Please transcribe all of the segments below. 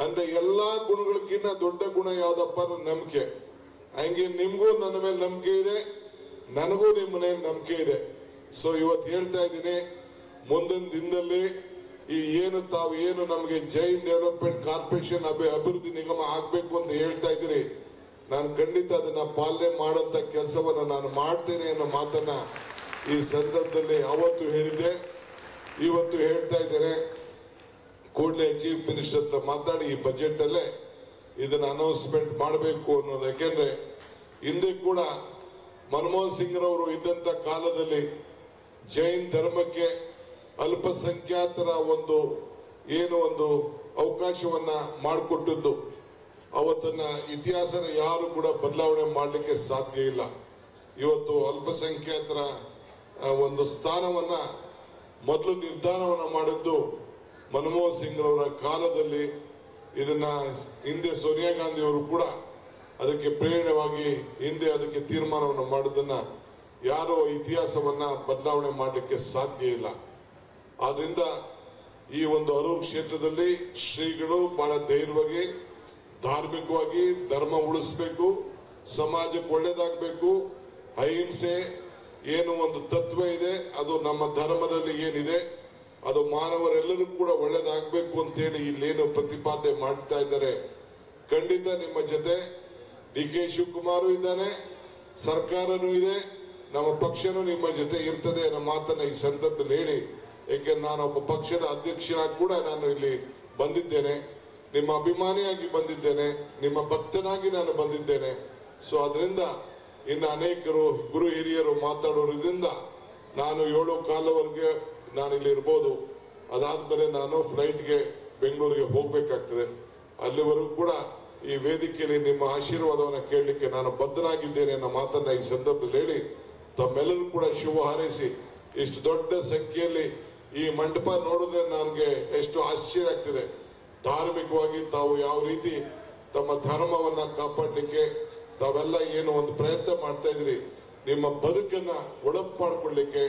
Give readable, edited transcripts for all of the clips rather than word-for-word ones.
ಅಂದ್ರೆ ಎಲ್ಲಾ ಗುಣಗಳಕ್ಕಿಂತ ದೊಡ್ಡ ಗುಣ ಯಾವ್ದಪ್ಪ? ನಂಬಿಕೆ. ಹಂಗೆ ನಿಮ್ಗೂ ನನ್ನ ಮೇಲೆ ನಂಬಿಕೆ ಇದೆ, ನನಗೂ ನಿಮ್ಮ ಮೇಲೆ ನಂಬಿಕೆ ಇದೆ. ಸೊ ಇವತ್ತು ಹೇಳ್ತಾ ಇದ್ದೀನಿ, ಮುಂದಿನ ದಿನದಲ್ಲಿ ಈ ಏನು ನಮಗೆ ಜೈನ್ ಡೆವಲಪ್ಮೆಂಟ್ ಕಾರ್ಪೊರೇಷನ್ ಅಭಿವೃದ್ಧಿ ನಿಗಮ ಆಗ್ಬೇಕು ಅಂತ ಹೇಳ್ತಾ ಇದ್ದೀರಿ, ನಾನು ಖಂಡಿತ ಅದನ್ನ ಪಾಲನೆ ಮಾಡೋಂಥ ಕೆಲಸವನ್ನ ನಾನು ಮಾಡ್ತೇನೆ ಅನ್ನೋ ಮಾತನ್ನ ಈ ಸಂದರ್ಭದಲ್ಲಿ ಅವತ್ತು ಹೇಳಿದ್ದೆ, ಇವತ್ತು ಹೇಳ್ತಾ ಇದ್ದೇನೆ. ಕೂಡಲೇ ಚೀಫ್ ಮಿನಿಸ್ಟರ್ ಹತ್ರ ಮಾತಾಡಿ ಈ ಬಜೆಟ್ ಅಲ್ಲೇ ಇದನ್ನ ಅನೌನ್ಸ್ಮೆಂಟ್ ಮಾಡಬೇಕು ಅನ್ನೋದು. ಯಾಕೆಂದ್ರೆ ಹಿಂದೆ ಕೂಡ ಮನಮೋಹನ್ ಸಿಂಗ್ ರವರು ಇದ್ದಂತ ಕಾಲದಲ್ಲಿ ಜೈನ್ ಧರ್ಮಕ್ಕೆ ಅಲ್ಪಸಂಖ್ಯಾತರ ಒಂದು ಅವಕಾಶವನ್ನ ಮಾಡಿಕೊಟ್ಟದ್ದು, ಅವತ್ತನ್ನ ಇತಿಹಾಸನ ಯಾರು ಕೂಡ ಬದಲಾವಣೆ ಮಾಡಲಿಕ್ಕೆ ಸಾಧ್ಯ ಇಲ್ಲ. ಇವತ್ತು ಅಲ್ಪಸಂಖ್ಯಾತರ ಒಂದು ಸ್ಥಾನವನ್ನ ಮೊದಲು ನಿರ್ಧಾರವನ್ನ ಮಾಡಿದ್ದು ಮನಮೋಹನ್ ಸಿಂಗ್ ರವರ ಕಾಲದಲ್ಲಿ. ಇದನ್ನ ಹಿಂದೆ ಸೋನಿಯಾ ಗಾಂಧಿ ಅವರು ಕೂಡ ಅದಕ್ಕೆ ಪ್ರೇರಣೆವಾಗಿ ಹಿಂದೆ ಅದಕ್ಕೆ ತೀರ್ಮಾನವನ್ನು ಮಾಡೋದನ್ನ ಯಾರೋ ಇತಿಹಾಸವನ್ನ ಬದಲಾವಣೆ ಮಾಡಲಿಕ್ಕೆ ಸಾಧ್ಯ ಇಲ್ಲ. ಆದ್ರಿಂದ ಈ ಒಂದು ಅರೂರು ಕ್ಷೇತ್ರದಲ್ಲಿ ಶ್ರೀಗಳು ಬಹಳ ಧೈರ್ಯವಾಗಿ ಧಾರ್ಮಿಕವಾಗಿ ಧರ್ಮ ಉಳಿಸ್ಬೇಕು, ಸಮಾಜಕ್ಕೆ ಒಳ್ಳೇದಾಗಬೇಕು, ಅಹಿಂಸೆ ಏನು ಒಂದು ತತ್ವ ಇದೆ ಅದು ನಮ್ಮ ಧರ್ಮದಲ್ಲಿ ಏನಿದೆ ಅದು ಮಾನವರೆಲ್ಲರೂ ಕೂಡ ಒಳ್ಳೇದಾಗಬೇಕು ಅಂತೇಳಿ ಇಲ್ಲೇನು ಪ್ರತಿಪಾದನೆ ಮಾಡ್ತಾ ಇದ್ದಾರೆ. ಖಂಡಿತ ನಿಮ್ಮ ಜೊತೆ ಡಿ.ಕೆ. ಶಿವಕುಮಾರ್ ಇದ್ದಾನೆ, ಸರ್ಕಾರನೂ ಇದೆ, ನಮ್ಮ ಪಕ್ಷನೂ ನಿಮ್ಮ ಜೊತೆ ಇರ್ತದೆ ಅನ್ನೋ ಮಾತನ್ನ ಈ ಸಂದರ್ಭದಲ್ಲಿ ಹೇಳಿ, ಏಕೆಂದ್ರೆ ನಾನೊಬ್ಬ ಪಕ್ಷದ ಅಧ್ಯಕ್ಷನಾಗಿ ಕೂಡ ನಾನು ಇಲ್ಲಿ ಬಂದಿದ್ದೇನೆ, ನಿಮ್ಮ ಅಭಿಮಾನಿಯಾಗಿ ಬಂದಿದ್ದೇನೆ, ನಿಮ್ಮ ಭಕ್ತನಾಗಿ ನಾನು ಬಂದಿದ್ದೇನೆ. ಸೊ ಅದರಿಂದ ಇನ್ನು ಅನೇಕರು ಗುರು ಹಿರಿಯರು ಮಾತಾಡೋದ್ರಿಂದ ನಾನು 7:15 ನಾನು ಇಲ್ಲಿ ಇರ್ಬೋದು. ಅದಾದ್ಮೇಲೆ ನಾನು ಫ್ಲೈಟ್ಗೆ ಬೆಂಗಳೂರಿಗೆ ಹೋಗ್ಬೇಕಾಗ್ತದೆ. ಅಲ್ಲಿವರೆಗೂ ಕೂಡ ಈ ವೇದಿಕೆಯಲ್ಲಿ ನಿಮ್ಮ ಆಶೀರ್ವಾದವನ್ನು ಕೇಳಲಿಕ್ಕೆ ನಾನು ಬದ್ಧನಾಗಿದ್ದೇನೆ ಅನ್ನೋ ಮಾತನ್ನ ಈ ಸಂದರ್ಭದಲ್ಲಿ ಹೇಳಿ, ತಮ್ಮೆಲ್ಲರೂ ಕೂಡ ಶುಭ ಹಾರೈಸಿ. ಇಷ್ಟು ದೊಡ್ಡ ಸಂಖ್ಯೆಯಲ್ಲಿ ಈ ಮಂಟಪ ನೋಡಿದ್ರೆ ನನಗೆ ಎಷ್ಟು ಆಶ್ಚರ್ಯ ಆಗ್ತಿದೆ. ಧಾರ್ಮಿಕವಾಗಿ ತಾವು ಯಾವ ರೀತಿ ತಮ್ಮ ಧರ್ಮವನ್ನ ಕಾಪಾಡಲಿಕ್ಕೆ ತಾವೆಲ್ಲ ಏನು ಒಂದು ಪ್ರಯತ್ನ ಮಾಡ್ತಾ ಇದ್ರಿ, ನಿಮ್ಮ ಬದುಕನ್ನ ಒಳಪು ಮಾಡಿಕೊಳ್ಳಿಕ್ಕೆ,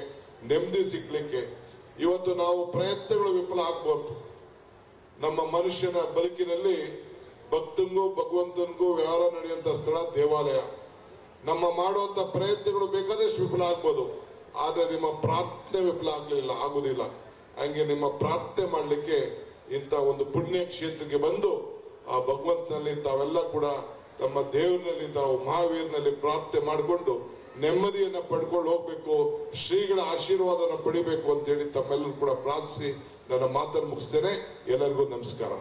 ನೆಮ್ಮದಿ ಸಿಗ್ಲಿಕ್ಕೆ. ಇವತ್ತು ನಾವು ಪ್ರಯತ್ನಗಳು ವಿಫಲ ಆಗ್ಬಾರ್ದು. ನಮ್ಮ ಮನುಷ್ಯನ ಬದುಕಿನಲ್ಲಿ ಭಕ್ತನಿಗೂ ಭಗವಂತನಿಗೂ ವ್ಯವಹಾರ ನಡೆಯುವಂತ ಸ್ಥಳ ದೇವಾಲಯ. ನಮ್ಮ ಮಾಡುವಂತ ಪ್ರಯತ್ನಗಳು ಬೇಕಾದಷ್ಟು ವಿಫಲ ಆಗ್ಬೋದು, ಆದ್ರೆ ನಿಮ್ಮ ಪ್ರಾರ್ಥನೆ ವಿಫಲ ಆಗುದಿಲ್ಲ. ಹಂಗೆ ನಿಮ್ಮ ಪ್ರಾರ್ಥನೆ ಮಾಡ್ಲಿಕ್ಕೆ ಇಂಥ ಒಂದು ಪುಣ್ಯ ಕ್ಷೇತ್ರಕ್ಕೆ ಬಂದು ಆ ಭಗವಂತನಲ್ಲಿ ತಾವೆಲ್ಲ ಕೂಡ ತಮ್ಮ ದೇವರಿನಲ್ಲಿ ತಾವು ಮಹಾವೀರನಲ್ಲಿ ಪ್ರಾರ್ಥನೆ ಮಾಡಿಕೊಂಡು ನೆಮ್ಮದಿಯನ್ನ ಪಡ್ಕೊಂಡು ಹೋಗ್ಬೇಕು, ಶ್ರೀಗಳ ಆಶೀರ್ವಾದನ ಪಡಿಬೇಕು ಅಂತ ಹೇಳಿ ತಮ್ಮೆಲ್ಲರೂ ಕೂಡ ಪ್ರಾರ್ಥಿಸಿ ನನ್ನ ಮಾತನ್ನು ಮುಗಿಸ್ತೇನೆ. ಎಲ್ಲರಿಗೂ ನಮಸ್ಕಾರ.